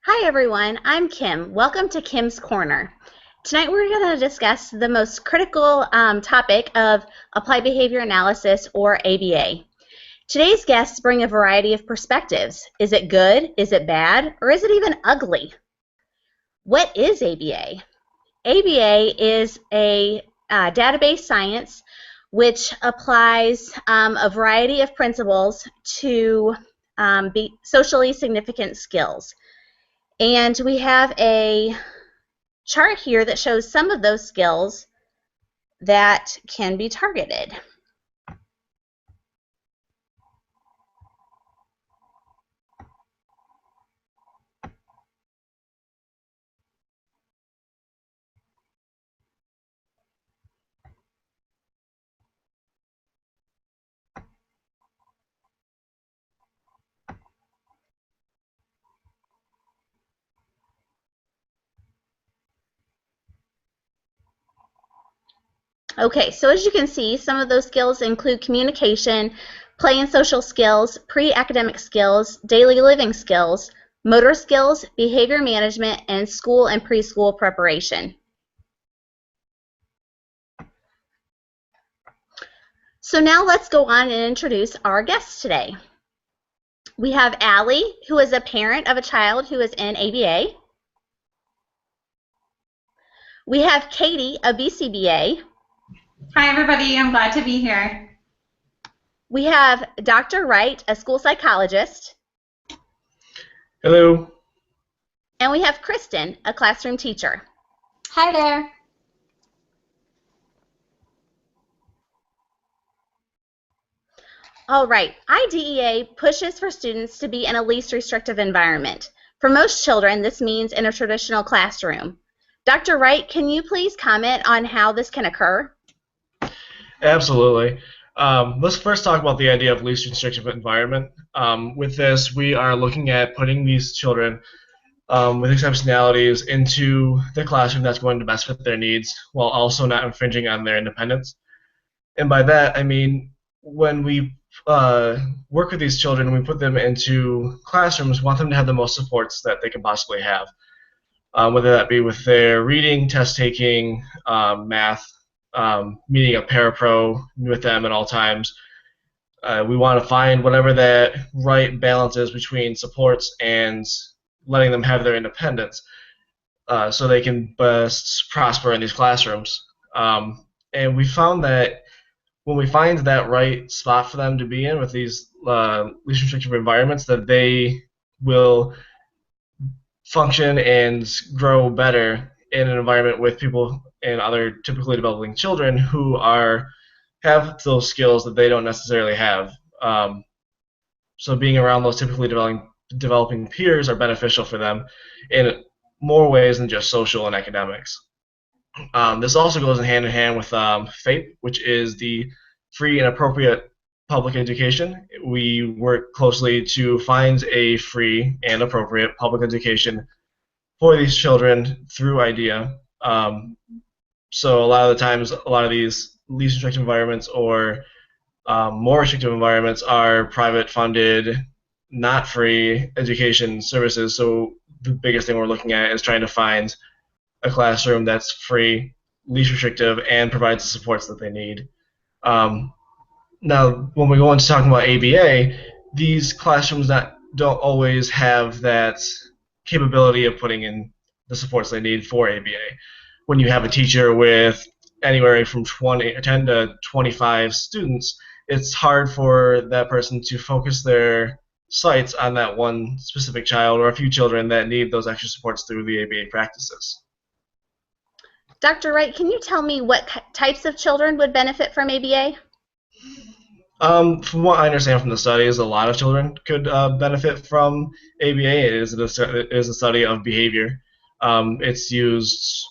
Hi everyone, I'm Kim. Welcome to Kim's Corner. Tonight we're going to discuss the most critical topic of applied behavior analysis, or ABA. Today's guests bring a variety of perspectives. Is it good? Is it bad? Or is it even ugly? What is ABA? ABA is a database science which applies a variety of principles to be socially significant skills. And we have a chart here that shows some of those skills that can be targeted. Okay, so as you can see, some of those skills include communication, play and social skills, pre-academic skills, daily living skills, motor skills, behavior management, and school and preschool preparation. So now let's go on and introduce our guests today. We have Allie, who is a parent of a child who is in ABA. We have Katie, a BCBA. Hi, everybody. I'm glad to be here. We have Dr. Wright, a school psychologist. Hello. And we have Kristen, a classroom teacher. Hi there. All right, IDEA pushes for students to be in a least restrictive environment. For most children, this means in a traditional classroom. Dr. Wright, can you please comment on how this can occur? Absolutely. Let's first talk about the idea of least restrictive environment. With this, we are looking at putting these children with exceptionalities into the classroom that's going to best fit their needs while also not infringing on their independence. And by that, I mean when we work with these children, we put them into classrooms, we want them to have the most supports that they can possibly have, whether that be with their reading, test taking, math, meeting a parapro with them at all times. We want to find whatever that right balance is between supports and letting them have their independence so they can best prosper in these classrooms. And we found that when we find that right spot for them to be in with these least restrictive environments, that they will function and grow better in an environment with people and other typically developing children who have those skills that they don't necessarily have. So being around those typically developing peers are beneficial for them in more ways than just social and academics. This also goes hand in hand with FAPE, which is the Free and Appropriate Public Education. We work closely to find a free and appropriate public education for these children through IDEA. So a lot of the times, a lot of these least restrictive environments or more restrictive environments are private funded, not free education services. So the biggest thing we're looking at is trying to find a classroom that's free, least restrictive, and provides the supports that they need. Now, when we go into talking about ABA, these classrooms don't always have that capability of putting in the supports they need for ABA. When you have a teacher with anywhere from 10 to 25 students, it's hard for that person to focus their sights on that one specific child or a few children that need those extra supports through the ABA practices. Dr. Wright, can you tell me what types of children would benefit from ABA? From what I understand from the studies, a lot of children could benefit from ABA. It is a study of behavior. It's used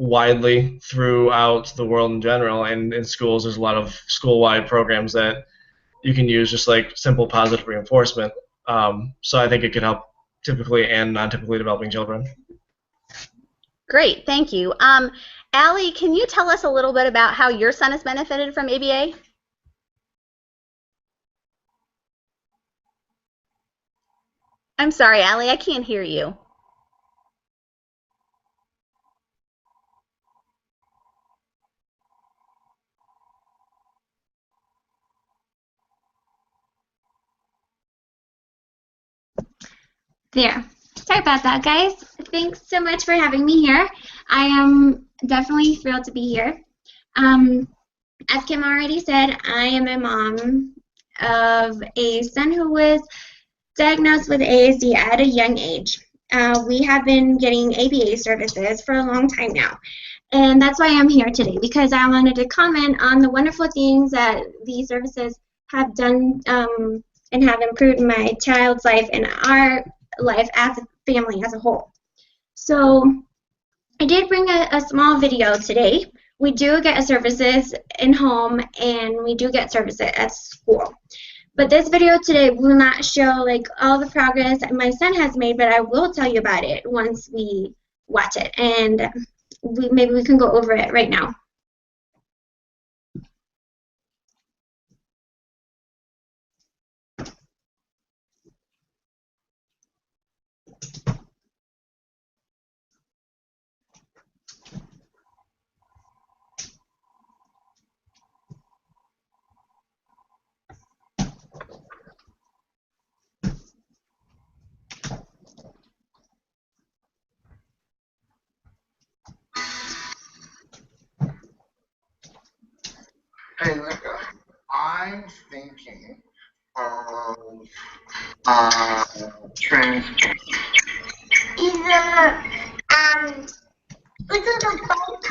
widely throughout the world in general, and in schools there's a lot of school-wide programs that you can use, just like simple positive reinforcement. So I think it could help typically and non-typically developing children. Great, thank you. Allie, can you tell us a little bit about how your son has benefited from ABA? I'm sorry, Allie, I can't hear you. There. Sorry about that, guys. Thanks so much for having me here. I am definitely thrilled to be here. As Kim already said, I am a mom of a son who was diagnosed with ASD at a young age. We have been getting ABA services for a long time now. And that's why I'm here today, because I wanted to comment on the wonderful things that these services have done and have improved my child's life and our life as a family as a whole. So I did bring a small video today. We do get services in home and we do get services at school. But this video today will not show like all the progress that my son has made, but I will tell you about it once we watch it. And maybe we can go over it right now. Hey, Luca, I'm thinking of transport. Is it a boat?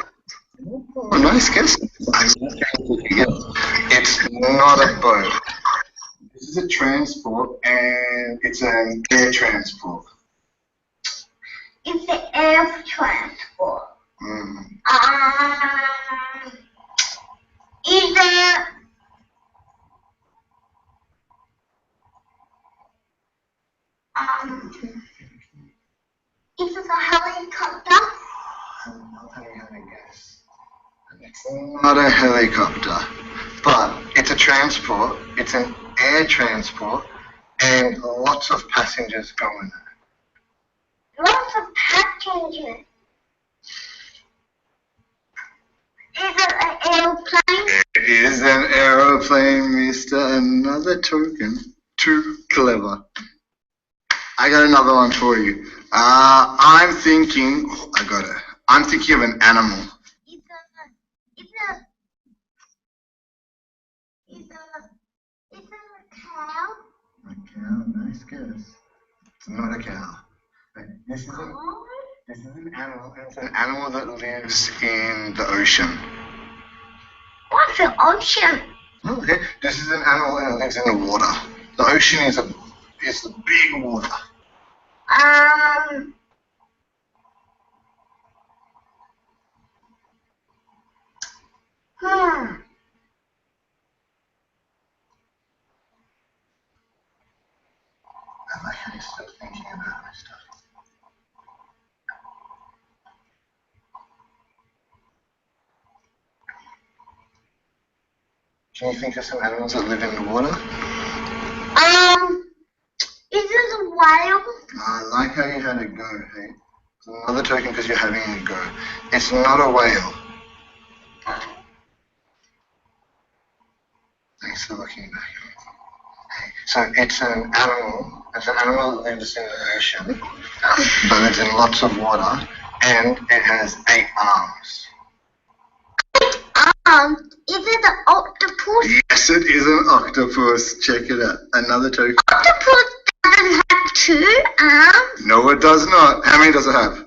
Oh, nice guess. It's not a boat. This is a transport, and it's an air transport. It's the air transport. Is it is it a helicopter? I'm not gonna guess. It's not a helicopter, but it's a transport. It's an air transport, and lots of passengers go in it. Lots of passengers. Is it an airplane? It is an aeroplane, mister. Another token. Too clever. I got another one for you. I'm thinking. Oh, I got it. I'm thinking of an animal. Is it a cow? A cow. Nice guess. It's not a cow. This is an animal. It's an animal that lives in the ocean. What's the ocean? Okay. This is an animal that lives in the water. The ocean is the big water. I like how you're still thinking about this stuff. Can you think of some animals that live in the water? Is it a whale? I like how you had a go, hey? It's another token because you're having a go. It's not a whale. Thanks for looking back. Hey, so it's an animal. It's an animal that lives in the ocean, but lives in lots of water, and it has 8 arms. Is it an octopus? Yes, it is an octopus. Check it out. Another token. Octopus doesn't have 2 arms. No, it does not. How many does it have?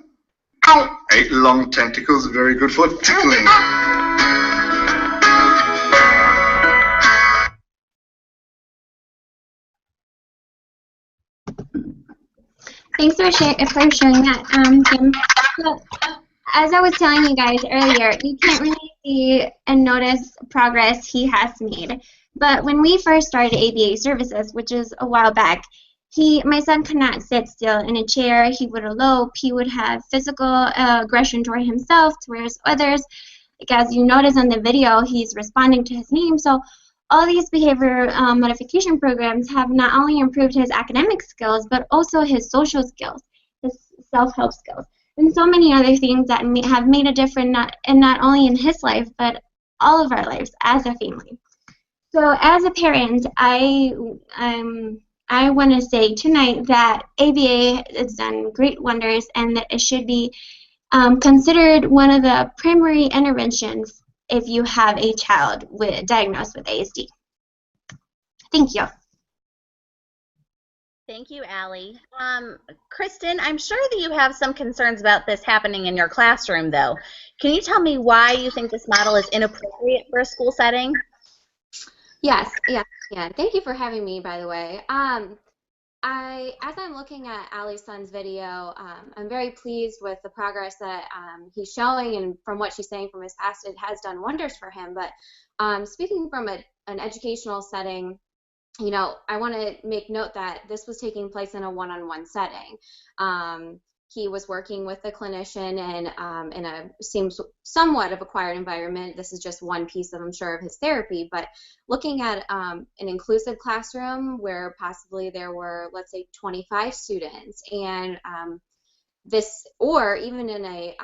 8. 8 long tentacles. Very good for tickling. Thanks for showing that, Kim. So, as I was telling you guys earlier, you can't really see and notice progress he has made. But when we first started ABA services, which is a while back, my son could not sit still in a chair. He would elope. He would have physical aggression toward himself, towards others. Like as you notice on the video, he's responding to his name. So all these behavior modification programs have not only improved his academic skills, but also his social skills, his self-help skills, and so many other things that have made a difference not only in his life, but all of our lives as a family. So as a parent, I I want to say tonight that ABA has done great wonders and that it should be considered one of the primary interventions if you have a child diagnosed with ASD. Thank you. Thank you, Allie. Kristen, I'm sure that you have some concerns about this happening in your classroom, though. Can you tell me why you think this model is inappropriate for a school setting? Yes. Thank you for having me, by the way. As I'm looking at Allie's son's video, I'm very pleased with the progress that he's showing, and from what she's saying from his past, it has done wonders for him. But speaking from an educational setting, you know, I want to make note that this was taking place in a one-on-one setting. He was working with a clinician and in a seems somewhat of a quiet environment. This is just one piece of, I'm sure, of his therapy. But looking at an inclusive classroom where possibly there were, let's say, 25 students, and this, or even in a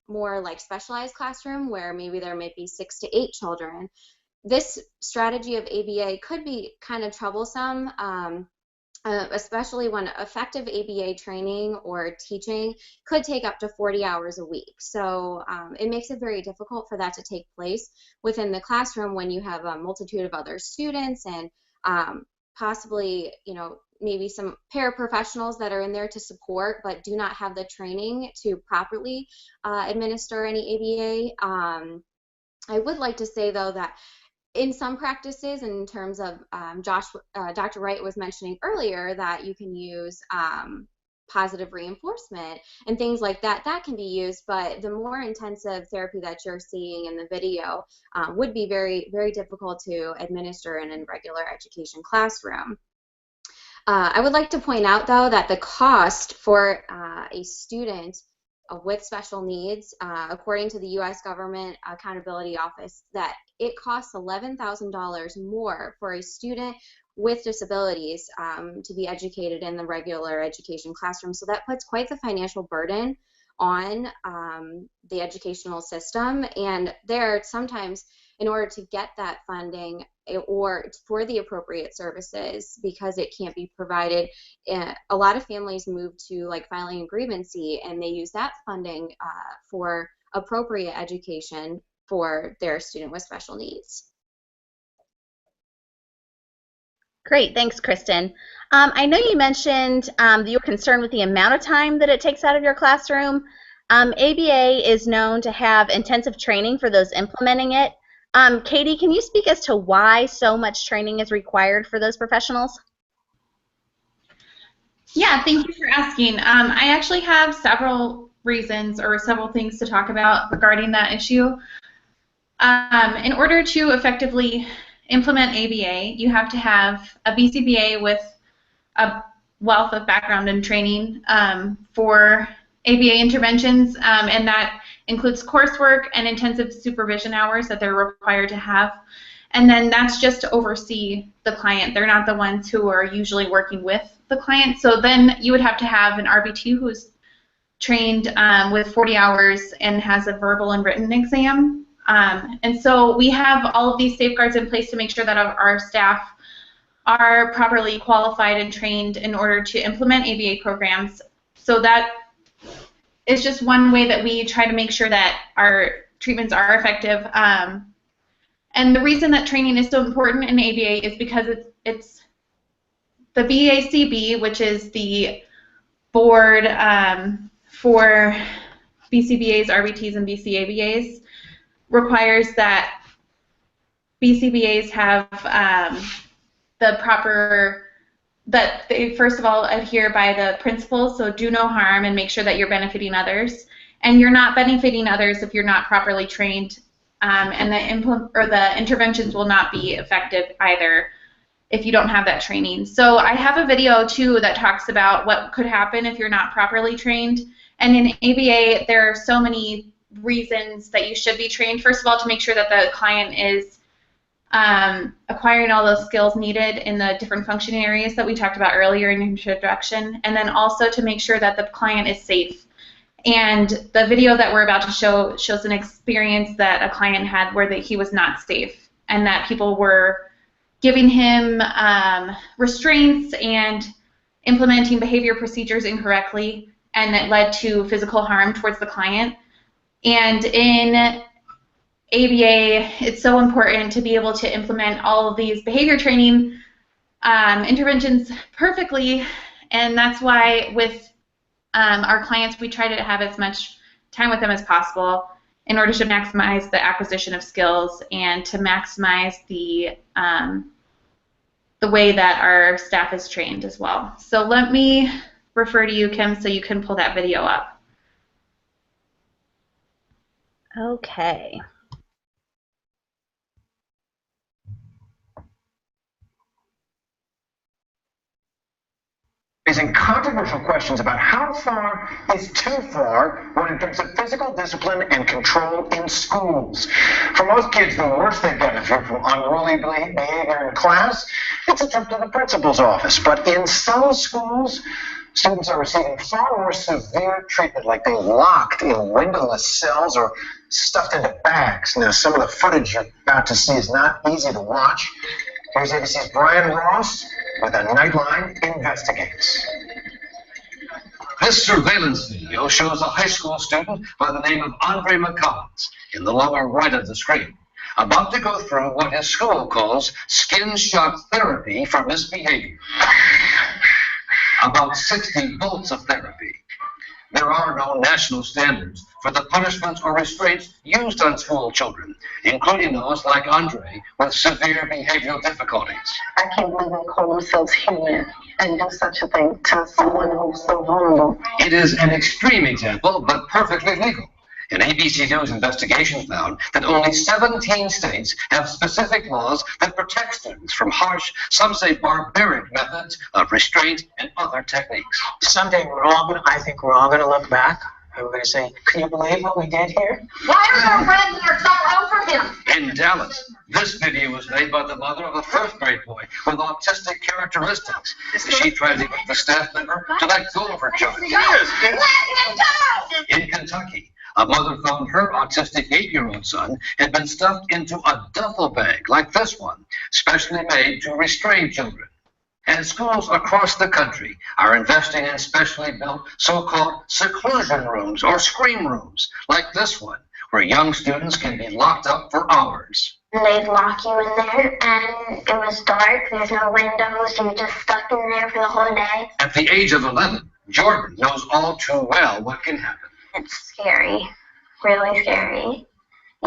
more like specialized classroom where maybe there might be 6 to 8 children, this strategy of ABA could be kind of troublesome. Especially when effective ABA training or teaching could take up to 40 hours a week. So it makes it very difficult for that to take place within the classroom when you have a multitude of other students and possibly, you know, maybe some paraprofessionals that are in there to support but do not have the training to properly administer any ABA. I would like to say, though, that in some practices, in terms of Dr. Wright was mentioning earlier that you can use positive reinforcement and things like that, that can be used, but the more intensive therapy that you're seeing in the video would be very, very difficult to administer in a regular education classroom. I would like to point out, though, that the cost for a student with special needs, according to the U.S. Government Accountability Office, that it costs $11,000 more for a student with disabilities to be educated in the regular education classroom. So that puts quite the financial burden on the educational system, and there sometimes, in order to get that funding or for the appropriate services, because it can't be provided, a lot of families move to like filing a grievance, and they use that funding for appropriate education for their student with special needs. Great, thanks, Kristen. I know you mentioned that you were concerned with the amount of time that it takes out of your classroom. ABA is known to have intensive training for those implementing it. Katie, can you speak as to why so much training is required for those professionals? Yeah, thank you for asking. I actually have several reasons or several things to talk about regarding that issue. In order to effectively implement ABA, you have to have a BCBA with a wealth of background and training for ABA interventions, and that includes coursework and intensive supervision hours that they're required to have. And then that's just to oversee the client. They're not the ones who are usually working with the client. So then you would have to have an RBT who's trained with 40 hours and has a verbal and written exam. And so we have all of these safeguards in place to make sure that our staff are properly qualified and trained in order to implement ABA programs. So that is just one way that we try to make sure that our treatments are effective. And the reason that training is so important in ABA is because it's the BACB, which is the board for BCBAs, RBTs, and BCABAs, requires that BCBAs have the proper, that they first of all adhere by the principles, so do no harm and make sure that you're benefiting others. And you're not benefiting others if you're not properly trained, and the interventions will not be effective either if you don't have that training. So I have a video too that talks about what could happen if you're not properly trained. And in ABA, there are so many reasons that you should be trained. First of all, to make sure that the client is acquiring all those skills needed in the different functioning areas that we talked about earlier in introduction, and then also to make sure that the client is safe. And the video that we're about to show shows an experience that a client had where he was not safe, and that people were giving him restraints and implementing behavior procedures incorrectly, and that led to physical harm towards the client. And in ABA, it's so important to be able to implement all of these behavior training interventions perfectly, and that's why with our clients we try to have as much time with them as possible in order to maximize the acquisition of skills and to maximize the way that our staff is trained as well. So let me refer to you, Kim, so you can pull that video up. Okay. Raising controversial questions about how far is too far when it comes to physical discipline and control in schools. For most kids, the worst they get from unruly behavior in class, it's a trip to the principal's office. But in some schools, students are receiving far more severe treatment, like being locked in windowless cells or stuffed into bags. Now, some of the footage you're about to see is not easy to watch. Here's ABC's Brian Ross with a Nightline Investigates. This surveillance video shows a high school student by the name of Andre McCollins in the lower right of the screen, about to go through what his school calls skin shock therapy for misbehavior. About 60 volts of therapy. There are no national standards for the punishments or restraints used on school children, including those like Andre with severe behavioral difficulties. I can't believe they call themselves human and do such a thing to someone who's so vulnerable. It is an extreme example, but perfectly legal. An ABC News investigation found that only 17 states have specific laws that protect students from harsh, some say barbaric methods of restraint and other techniques. Someday I think we're all gonna look back and we're gonna say, can you believe what we did here? Why are there red marks all over him? In Dallas, this video was made by the mother of a first grade boy with autistic characteristics. She tried to get the staff member to let go of her child. Let him go! In Kentucky, a mother found her autistic 8-year-old son had been stuffed into a duffel bag like this one, specially made to restrain children. And schools across the country are investing in specially built so-called seclusion rooms or scream rooms, like this one, where young students can be locked up for hours. They'd lock you in there, and it was dark, there's no windows, you're just stuck in there for the whole day. At the age of 11, Jordan knows all too well what can happen. It's scary, really scary.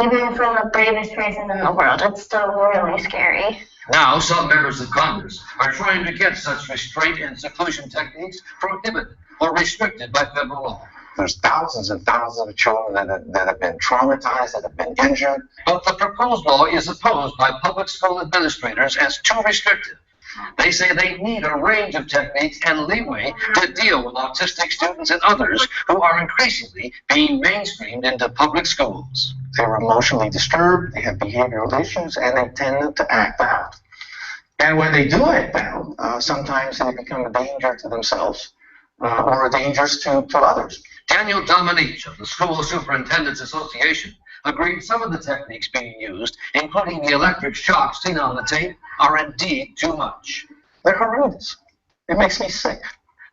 Even from the bravest person in the world, it's still really scary. Now, some members of Congress are trying to get such restraint and seclusion techniques prohibited or restricted by federal law. There's thousands and thousands of children that have been traumatized, that have been injured. But the proposed law is opposed by public school administrators as too restrictive. They say they need a range of techniques and leeway to deal with autistic students and others who are increasingly being mainstreamed into public schools. They're emotionally disturbed, they have behavioral issues, and they tend to act out. And when they do act out, sometimes they become a danger to themselves or a danger to others. Daniel Domenech of the School Superintendents Association agreed some of the techniques being used, including the electric shocks seen on the tape, are indeed too much. They're horrendous. It makes me sick.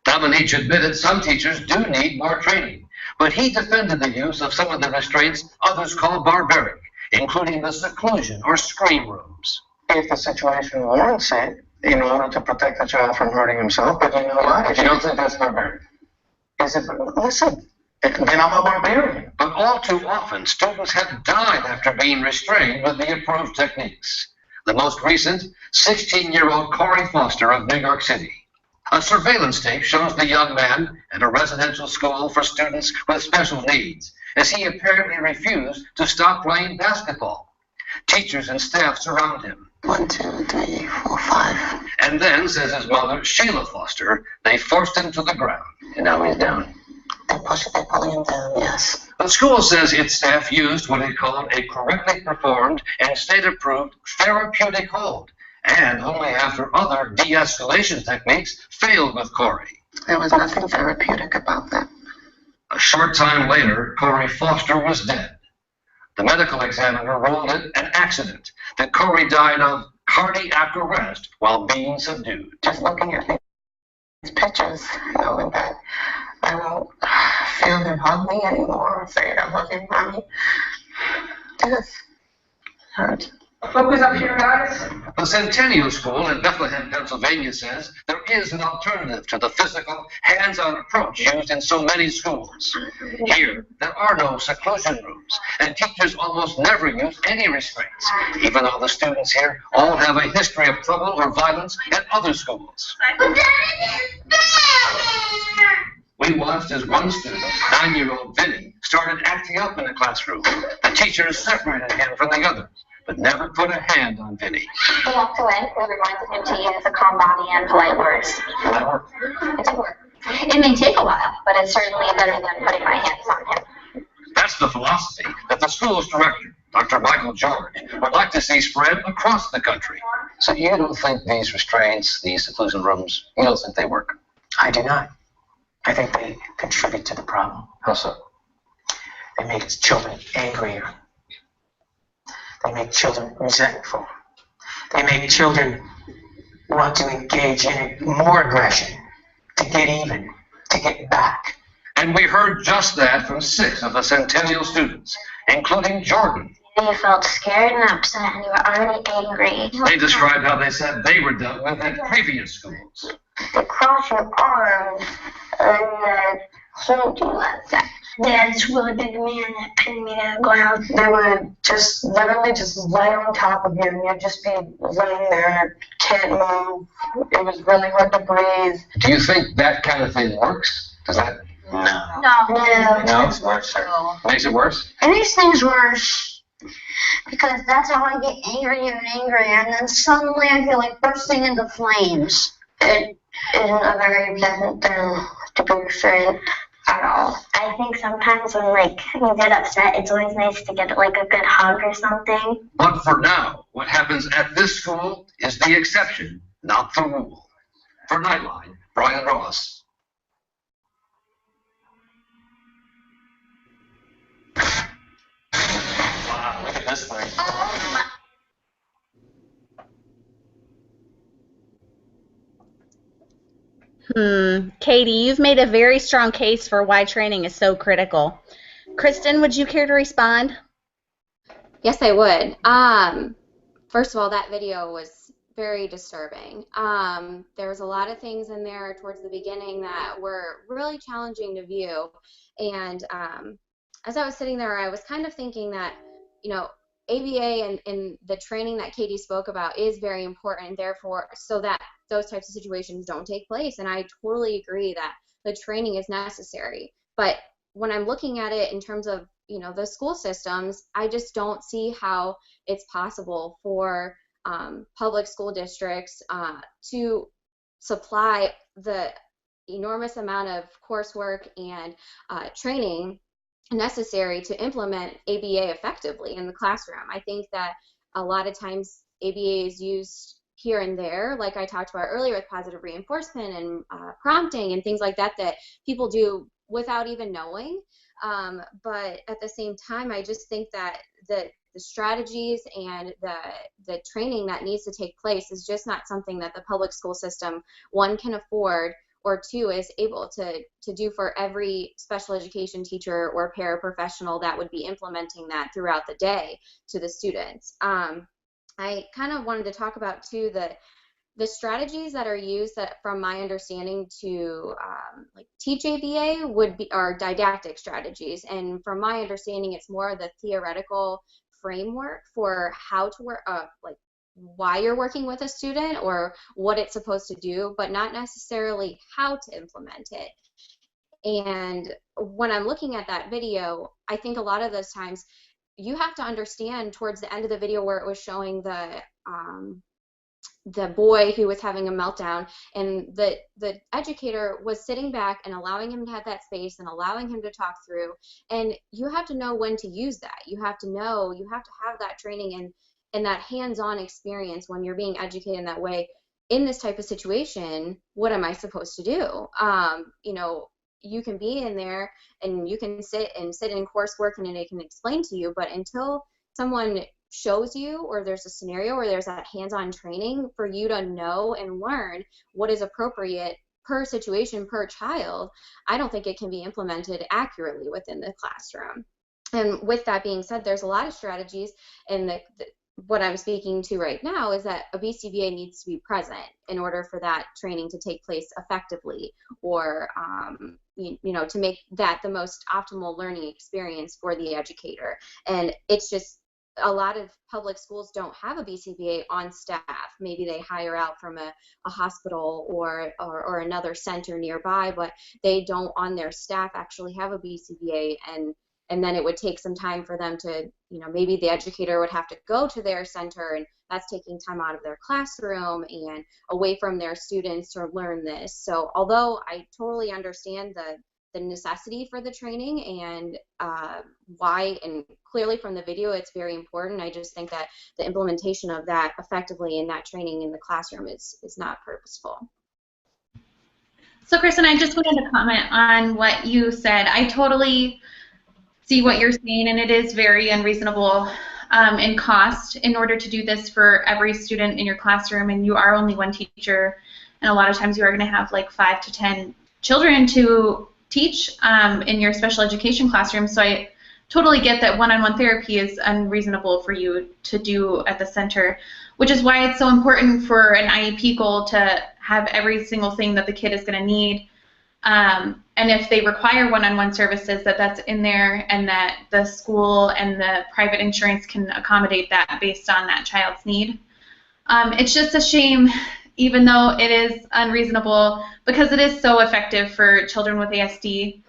Domenech admitted some teachers do need more training, but he defended the use of some of the restraints others call barbaric, including the seclusion or scream rooms. If the situation warrants it, in order to protect the child from hurting himself, but you know what? If you don't think that's barbaric. Listen, then I'm a barbarian. But all too often, students have died after being restrained with the approved techniques. The most recent, 16-year-old Corey Foster of New York City. A surveillance tape shows the young man at a residential school for students with special needs, as he apparently refused to stop playing basketball. Teachers and staff surround him. 1, 2, 3, 4, 5. And then, says his mother, Sheila Foster, they forced him to the ground. And now he's down. They're pulling him down, yes. The school says its staff used what it called a correctly performed and state-approved therapeutic hold, and only after other de-escalation techniques failed with Corey. There was nothing therapeutic about that. A short time later, Corey Foster was dead. The medical examiner ruled it an accident, that Corey died of cardiac arrest while being subdued. Just looking at these pictures, knowing that I won't feel him hug me anymore, afraid of hugging mommy. This hurts. Focus up here, guys. The Centennial School in Bethlehem, Pennsylvania says there is an alternative to the physical, hands-on approach used in so many schools. Here, there are no seclusion rooms, and teachers almost never use any restraints, even though the students here all have a history of trouble or violence at other schools. We watched as one student, 9-year-old Vinny, started acting up in the classroom. The teachers separated him from the others, but never put a hand on Vinny. He walked away. We reminded him to use a calm body and polite words. That worked. It did work. It may take a while, but it's certainly better than putting my hands on him. That's the philosophy that the school's director, Dr. Michael George, would like to see spread across the country. So you don't think these restraints, these seclusion rooms, you don't think they work? I do not. I think they contribute to the problem. How so? They make children angrier. They make children resentful. They make children want to engage in more aggression, to get even, to get back. And we heard just that from 6 of the Centennial students, including Jordan. You felt scared and upset, and you were already angry. They described how they said they were dealt with at previous schools. They cross your arms and then hold you like that. They had this really big man that pinned me to the ground. They would just literally just lay on top of you, and you'd just be laying there, can't move. It was really hard to breathe. Do you think that kind of thing works? Does that? No. No. It's worse, sir. Makes it worse? It makes things worse because that's how I get angrier and angrier, and then suddenly I feel like bursting into flames. It isn't a very pleasant thing to be restrained at all. I think sometimes when you get upset, it's always nice to get like a good hug or something. But for now, what happens at this school is the exception, not the rule. For Nightline, Brian Ross. Wow, look at this thing. Katie, you've made a very strong case for why training is so critical. Kristen, would you care to respond? Yes, I would. First of all, that video was very disturbing. There was a lot of things in there towards the beginning that were really challenging to view. And as I was sitting there, I was kind of thinking that, ABA and the training that Katie spoke about is very important, therefore, so that those types of situations don't take place. And I totally agree that the training is necessary. But when I'm looking at it in terms of, the school systems, I just don't see how it's possible for public school districts to supply the enormous amount of coursework and training necessary to implement ABA effectively in the classroom. I think that a lot of times ABA is used here and there, like I talked about earlier with positive reinforcement and prompting and things like that people do without even knowing. But at the same time, I just think that the strategies and the training that needs to take place is just not something that the public school system, one, can afford, or two, is able to do for every special education teacher or paraprofessional that would be implementing that throughout the day to the students. I kind of wanted to talk about, too, the strategies that are used that, from my understanding, to teach ABA are didactic strategies. And from my understanding, it's more the theoretical framework for how to work, why you're working with a student or what it's supposed to do, but not necessarily how to implement it. And when I'm looking at that video, I think a lot of those times you have to understand towards the end of the video where it was showing the boy who was having a meltdown, and the educator was sitting back and allowing him to have that space and allowing him to talk through. And you have to know when to use that. You have to have that training and that hands-on experience when you're being educated in that way. In this type of situation, what am I supposed to do? You can be in there and you can sit in coursework and it can explain to you, but until someone shows you, or there's a scenario where there's that hands-on training for you to know and learn what is appropriate per situation, per child, I don't think it can be implemented accurately within the classroom. And with that being said, there's a lot of strategies, and what I'm speaking to right now is that a BCBA needs to be present in order for that training to take place effectively, or you know, to make that the most optimal learning experience for the educator. And it's just, a lot of public schools don't have a BCBA on staff. Maybe they hire out from a hospital or another center nearby, but they don't on their staff actually have a BCBA, and then it would take some time for them to, you know, maybe the educator would have to go to their center, and that's taking time out of their classroom and away from their students to learn this. So although I totally understand the necessity for the training and why, and clearly from the video it's very important, I just think that the implementation of that effectively in that training in the classroom is not purposeful. So Kristen, I just wanted to comment on what you said. I totally see what you're saying, and it is very unreasonable in cost in order to do this for every student in your classroom, and you are only one teacher, and a lot of times you are going to have like 5 to 10 children to teach in your special education classroom. So I totally get that one-on-one therapy is unreasonable for you to do at the center, which is why it's so important for an IEP goal to have every single thing that the kid is going to need. And if they require one-on-one services, that's in there, and that the school and the private insurance can accommodate that based on that child's need. It's just a shame, even though it is unreasonable, because it is so effective for children with ASD.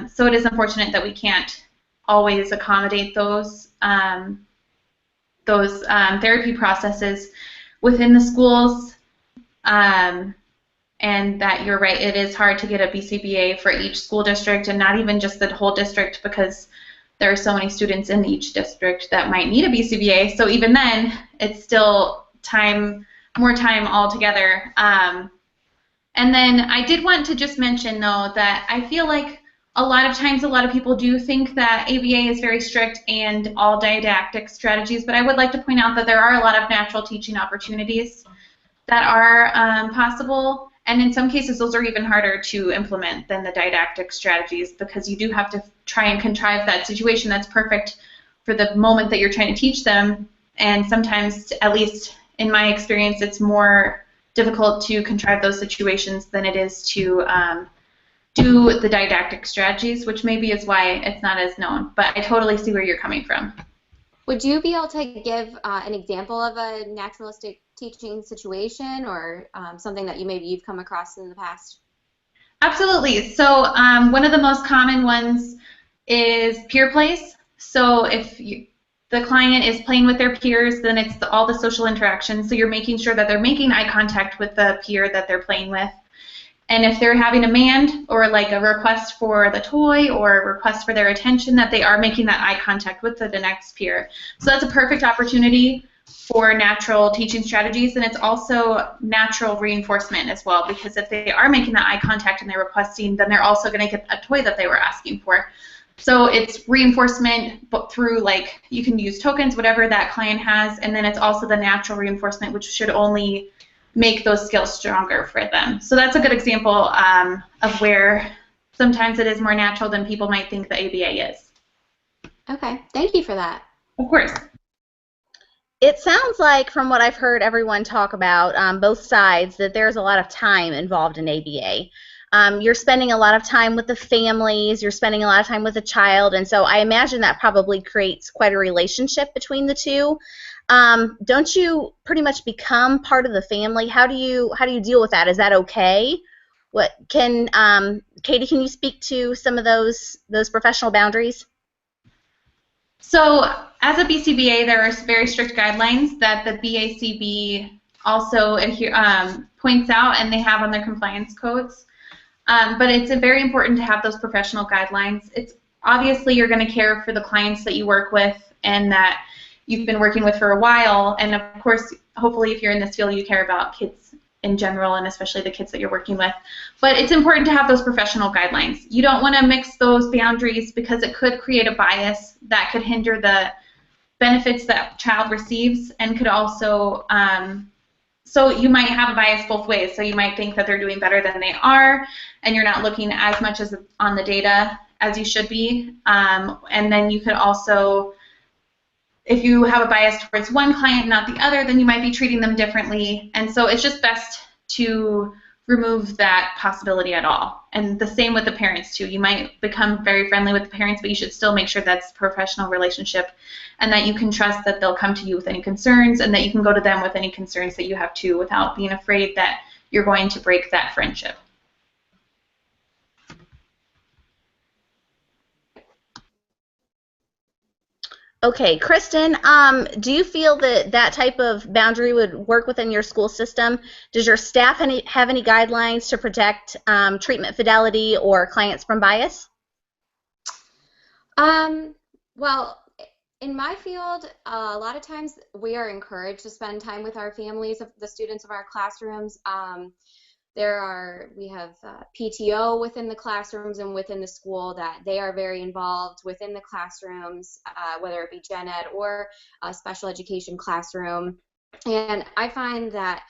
So it is unfortunate that we can't always accommodate those therapy processes within the schools. And that you're right, it is hard to get a BCBA for each school district, and not even just the whole district, because there are so many students in each district that might need a BCBA. So even then, it's still more time altogether. And then I did want to just mention, though, that I feel like a lot of times a lot of people do think that ABA is very strict and all didactic strategies, but I would like to point out that there are a lot of natural teaching opportunities that are possible. And in some cases, those are even harder to implement than the didactic strategies, because you do have to try and contrive that situation that's perfect for the moment that you're trying to teach them. And sometimes, at least in my experience, it's more difficult to contrive those situations than it is to do the didactic strategies, which maybe is why it's not as known. But I totally see where you're coming from. Would you be able to give an example of a naturalistic teaching situation, or something that you've come across in the past? Absolutely. So one of the most common ones is peer plays. So if the client is playing with their peers, then it's all the social interaction. So you're making sure that they're making eye contact with the peer that they're playing with. And if they're having a demand or like a request for the toy or a request for their attention, that they are making that eye contact with the next peer. So that's a perfect opportunity for natural teaching strategies, and it's also natural reinforcement as well, because if they are making that eye contact and they're requesting, then they're also going to get a toy that they were asking for. So it's reinforcement but through, like, you can use tokens, whatever that client has, and then it's also the natural reinforcement, which should only make those skills stronger for them. So that's a good example of where sometimes it is more natural than people might think the ABA is. Okay, thank you for that. Of course. It sounds like, from what I've heard everyone talk about, both sides, that there's a lot of time involved in ABA. You're spending a lot of time with the families, you're spending a lot of time with the child, and so I imagine that probably creates quite a relationship between the two. Don't you pretty much become part of the family? How do you deal with that? Is that okay? Katie, can you speak to some of those professional boundaries? So as a BCBA, there are very strict guidelines that the BACB also points out, and they have on their compliance codes. But it's very important to have those professional guidelines. It's obviously you're going to care for the clients that you work with and that you've been working with for a while, and of course, hopefully if you're in this field, you care about kids in general, and especially the kids that you're working with. But it's important to have those professional guidelines. You don't want to mix those boundaries, because it could create a bias that could hinder the benefits that child receives, and could also, so you might have a bias both ways. So you might think that they're doing better than they are, and you're not looking as much as on the data as you should be. And then you could also, if you have a bias towards one client, not the other, then you might be treating them differently. And so it's just best to remove that possibility at all. And the same with the parents too. You might become very friendly with the parents, but you should still make sure that's a professional relationship and that you can trust that they'll come to you with any concerns and that you can go to them with any concerns that you have too without being afraid that you're going to break that friendship. Okay, Kristen, do you feel that that type of boundary would work within your school system? Does your staff have any guidelines to protect treatment fidelity or clients from bias? Well, in my field, a lot of times we are encouraged to spend time with our families of the students of our classrooms. We have PTO within the classrooms and within the school that they are very involved within the classrooms, whether it be gen ed or a special education classroom. And I find that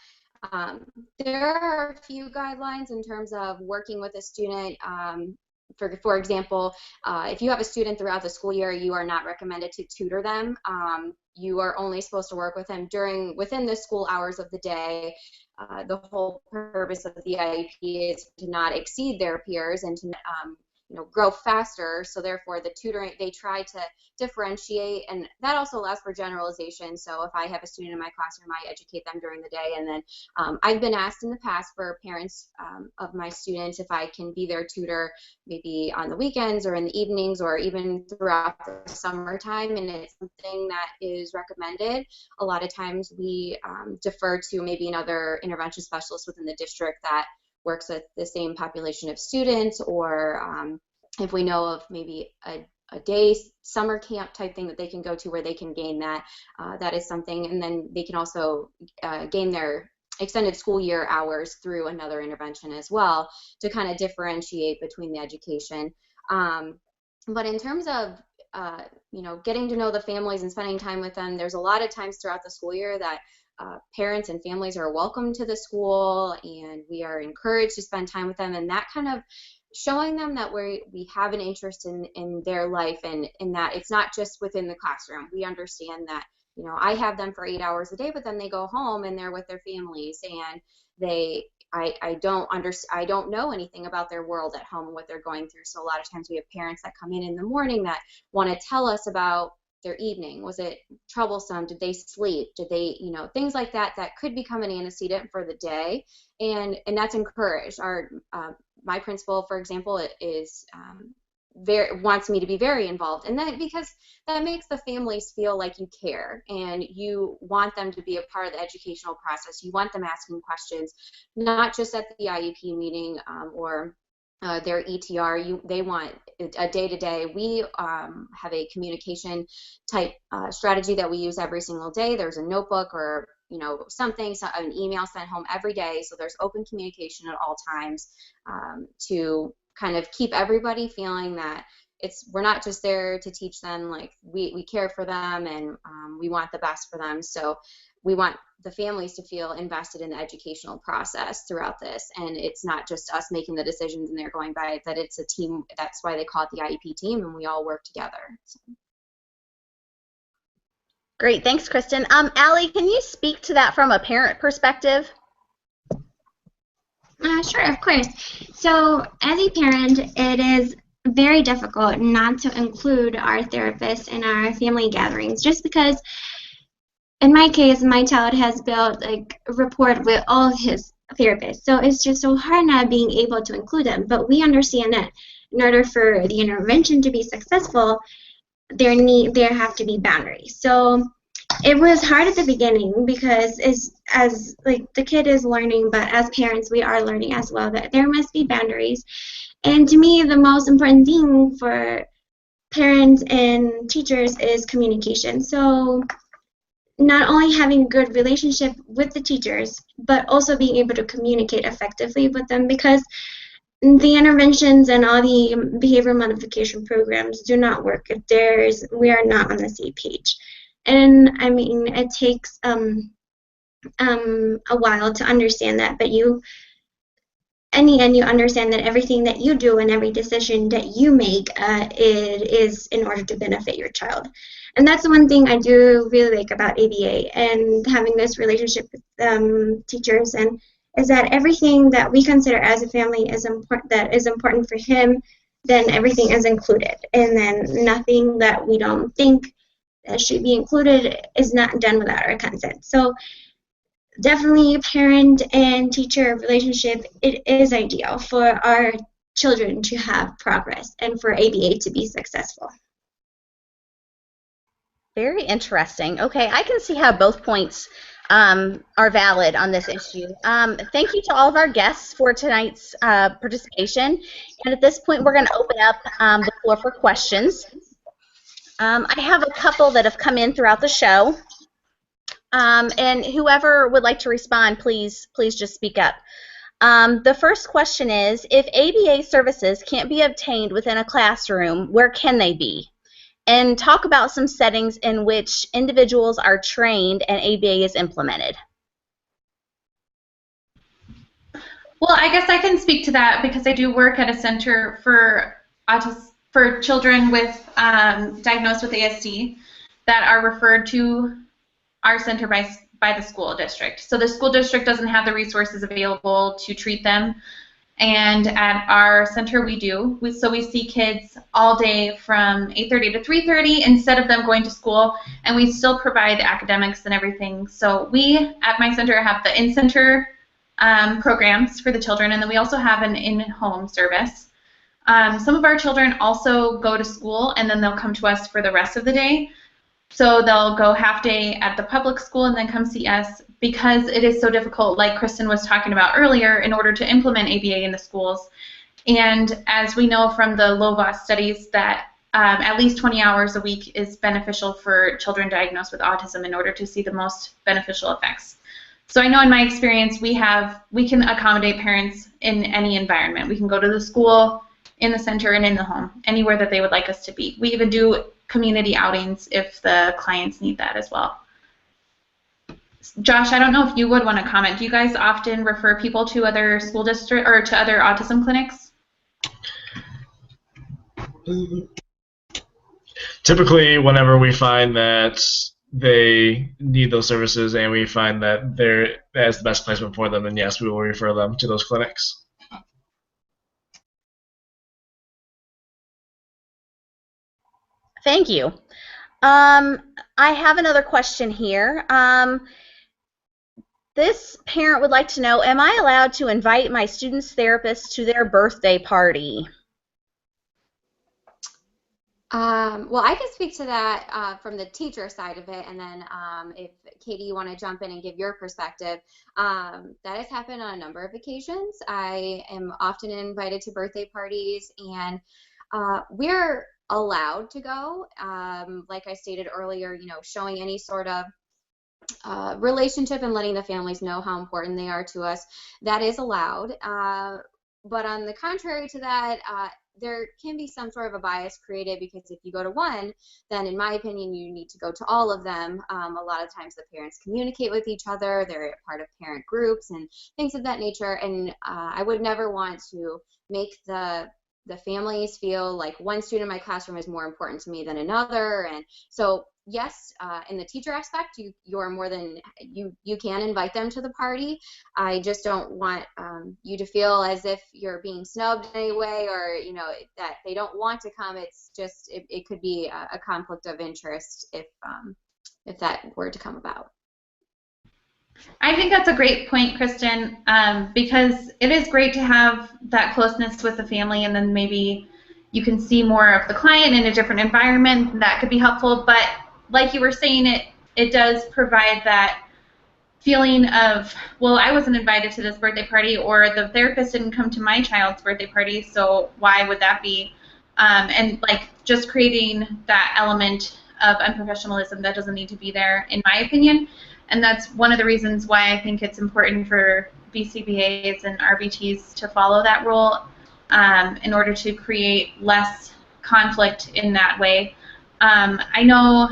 there are a few guidelines in terms of working with a student. For example, if you have a student throughout the school year, you are not recommended to tutor them. You are only supposed to work with them within the school hours of the day. The whole purpose of the IEP is to not exceed their peers and to grow faster. So therefore, the tutoring, they try to differentiate, and that also allows for generalization. So if I have a student in my classroom, I educate them during the day, and then I've been asked in the past for parents of my students if I can be their tutor maybe on the weekends or in the evenings or even throughout the summertime, and it's something that is recommended. A lot of times we defer to maybe another intervention specialist within the district that works with the same population of students, or if we know of maybe a day summer camp type thing that they can go to where they can gain that, that is something. And then they can also gain their extended school year hours through another intervention as well to kind of differentiate between the education. But in terms of getting to know the families and spending time with them, there's a lot of times throughout the school year that parents and families are welcome to the school, and we are encouraged to spend time with them, and that kind of showing them that we have an interest in their life, and in that it's not just within the classroom. We understand that I have them for 8 hours a day, but then they go home and they're with their families, and I don't know anything about their world at home and what they're going through. So a lot of times we have parents that come in the morning that want to tell us about their evening. Was it troublesome? Did they sleep? Did they, things like that could become an antecedent for the day, and that's encouraged. My principal, for example, wants me to be very involved, and that because that makes the families feel like you care and you want them to be a part of the educational process. You want them asking questions, not just at the IEP meeting or their ETR. They want a day-to-day. We have a communication type strategy that we use every single day. There's a notebook or something, so an email sent home every day. So there's open communication at all times to kind of keep everybody feeling that we're not just there to teach them, like we care for them, and we want the best for them. So we want the families to feel invested in the educational process throughout this, and it's not just us making the decisions and they're going by it, that it's a team. That's why they call it the IEP team, and we all work together. So. Great, thanks, Kristen. Allie, can you speak to that from a parent perspective? Sure, of course. So as a parent, it is very difficult not to include our therapists in our family gatherings, just because in my case, my child has built a rapport with all of his therapists. So it's just so hard not being able to include them. But we understand that in order for the intervention to be successful, there have to be boundaries. So it was hard at the beginning because as the kid is learning, but as parents we are learning as well that there must be boundaries. And to me, the most important thing for parents and teachers is communication. So not only having a good relationship with the teachers, but also being able to communicate effectively with them, because the interventions and all the behavior modification programs do not work if we are not on the same page. And I mean, it takes a while to understand that, but in the end, you understand that everything that you do and every decision that you make, it is in order to benefit your child. And that's the one thing I do really like about ABA and having this relationship with teachers, and is that everything that we consider as a family is important for him, then everything is included. And then nothing that we don't think that should be included is not done without our consent. So definitely parent and teacher relationship, it is ideal for our children to have progress and for ABA to be successful. Very interesting. Okay, I can see how both points are valid on this issue. Thank you to all of our guests for tonight's participation. And at this point, we're going to open up the floor for questions. I have a couple that have come in throughout the show. And whoever would like to respond, please just speak up. The first question is, if ABA services can't be obtained within a classroom, where can they be? And talk about some settings in which individuals are trained and ABA is implemented. Well, I guess I can speak to that because I do work at a center for children with diagnosed with ASD that are referred to our center by the school district. So the school district doesn't have the resources available to treat them. And at our center we do. So we see kids all day from 8:30 to 3:30 instead of them going to school, and we still provide academics and everything. So we at my center have the in-center programs for the children, and then we also have an in-home service. Some of our children also go to school, and then they'll come to us for the rest of the day. So they'll go half day at the public school and then come see us because it is so difficult, like Kristen was talking about earlier, in order to implement ABA in the schools. And as we know from the LOVAS studies that at least 20 hours a week is beneficial for children diagnosed with autism in order to see the most beneficial effects. So I know in my experience we can accommodate parents in any environment. We can go to the school, in the center, and in the home, anywhere that they would like us to be. We even do community outings if the clients need that as well. Josh, I don't know if you would want to comment. Do you guys often refer people to other school district or to other autism clinics? Typically, whenever we find that they need those services and we find that that's the best placement for them, then yes, we will refer them to those clinics. Thank you. I have another question here. This parent would like to know, am I allowed to invite my student's therapist to their birthday party? Well, I can speak to that from the teacher side of it, and then if Katie, you want to jump in and give your perspective. That has happened on a number of occasions. I am often invited to birthday parties, and we're allowed to go. Like I stated earlier, showing any sort of relationship and letting the families know how important they are to us, that is allowed. But on the contrary to that, there can be some sort of a bias created, because if you go to one, then in my opinion you need to go to all of them. A lot of times the parents communicate with each other, they're a part of parent groups and things of that nature, and I would never want to make the families feel like one student in my classroom is more important to me than another. And so yes, in the teacher aspect, you're more than you can invite them to the party. I just don't want you to feel as if you're being snubbed in any way, or that they don't want to come. It's just it could be a conflict of interest if that were to come about. I think that's a great point, Kristen, because it is great to have that closeness with the family, and then maybe you can see more of the client in a different environment. That could be helpful, but like you were saying, it does provide that feeling of, well, I wasn't invited to this birthday party, or the therapist didn't come to my child's birthday party, so why would that be? And like just creating that element of unprofessionalism that doesn't need to be there, in my opinion. And that's one of the reasons why I think it's important for BCBAs and RBTs to follow that rule in order to create less conflict in that way. I know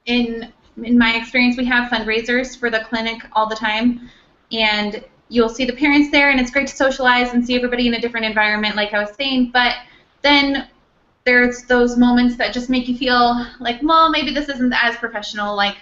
In my experience, we have fundraisers for the clinic all the time, and you'll see the parents there, and it's great to socialize and see everybody in a different environment, like I was saying, but then there's those moments that just make you feel like, well, maybe this isn't as professional. Like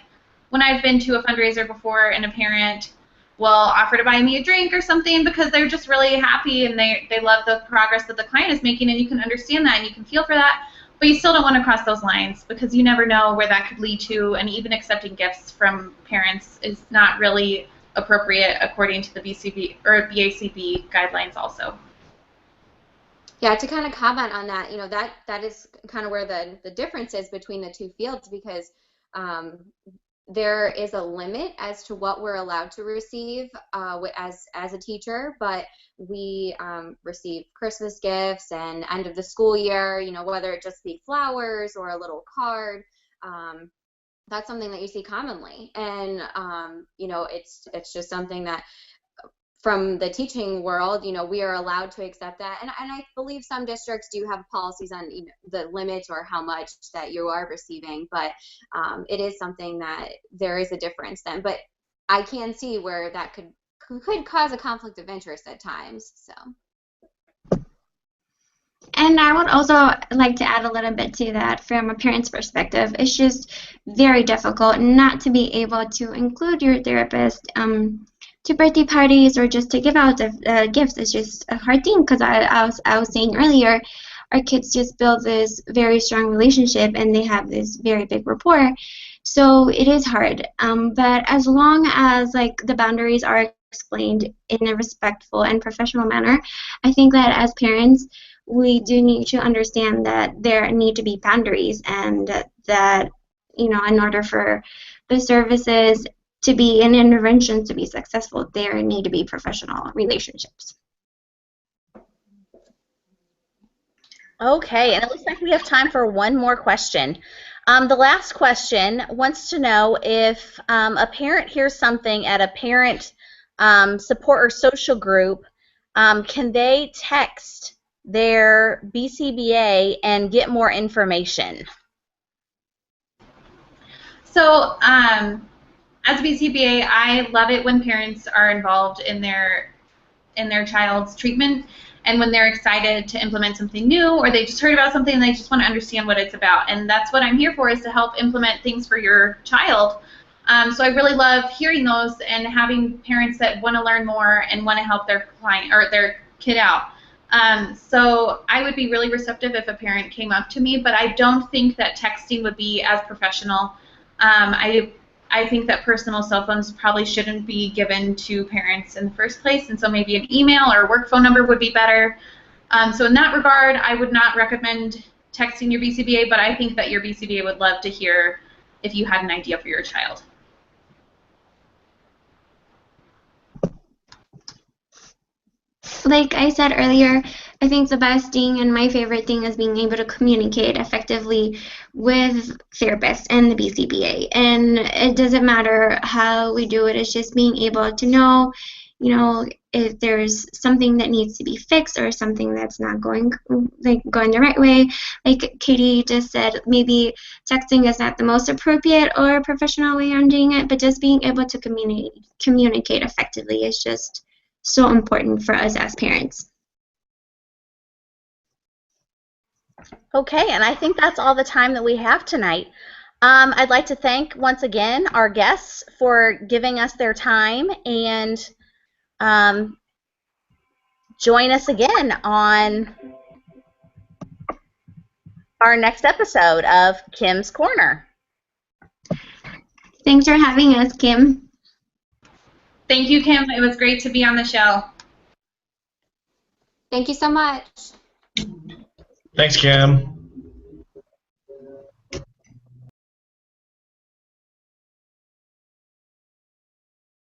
when I've been to a fundraiser before and a parent will offer to buy me a drink or something because they're just really happy and they love the progress that the client is making, and you can understand that and you can feel for that, but you still don't want to cross those lines because you never know where that could lead to, and even accepting gifts from parents is not really appropriate according to the BCB or BACB guidelines also. Yeah, to kind of comment on that, you know, that is kind of where the difference is between the two fields, because there is a limit as to what we're allowed to receive as a teacher, but we receive Christmas gifts and end of the school year, you know, whether it just be flowers or a little card. That's something that you see commonly, and you know, it's just something that from the teaching world, you know, we are allowed to accept that, and I believe some districts do have policies on, you know, the limit or how much that you are receiving, but it is something that there is a difference then. But I can see where that could cause a conflict of interest at times. So. And I would also like to add a little bit to that from a parent's perspective. It's just very difficult not to be able to include your therapist to birthday parties or just to give out gifts. Is just a hard thing, because I was saying earlier, our kids just build this very strong relationship and they have this very big rapport. So it is hard. But as long as like the boundaries are explained in a respectful and professional manner, I think that as parents, we do need to understand that there need to be boundaries, and that, you know, in order for the services to be an intervention to be successful, there need to be professional relationships. Okay, and it looks like we have time for one more question. The last question wants to know if a parent hears something at a parent support or social group, can they text their BCBA and get more information? So as a BCBA, I love it when parents are involved in their child's treatment, and when they're excited to implement something new, or they just heard about something and they just want to understand what it's about. And that's what I'm here for, is to help implement things for your child. So I really love hearing those and having parents that want to learn more and want to help their client or their kid out. So I would be really receptive if a parent came up to me, but I don't think that texting would be as professional. I think that personal cell phones probably shouldn't be given to parents in the first place, and so maybe an email or a work phone number would be better. So in that regard, I would not recommend texting your BCBA, but I think that your BCBA would love to hear if you had an idea for your child. Like I said earlier, I think the best thing and my favorite thing is being able to communicate effectively with therapists and the BCBA. And it doesn't matter how we do it, it's just being able to know, you know, if there's something that needs to be fixed or something that's not going the right way. Like Katie just said, maybe texting is not the most appropriate or professional way on doing it, but just being able to communicate effectively is just so important for us as parents. Okay, and I think that's all the time that we have tonight. I'd like to thank once again our guests for giving us their time, and join us again on our next episode of Kim's Corner. Thanks for having us, Kim. Thank you, Kim. It was great to be on the show. Thank you so much. Thanks, Kim.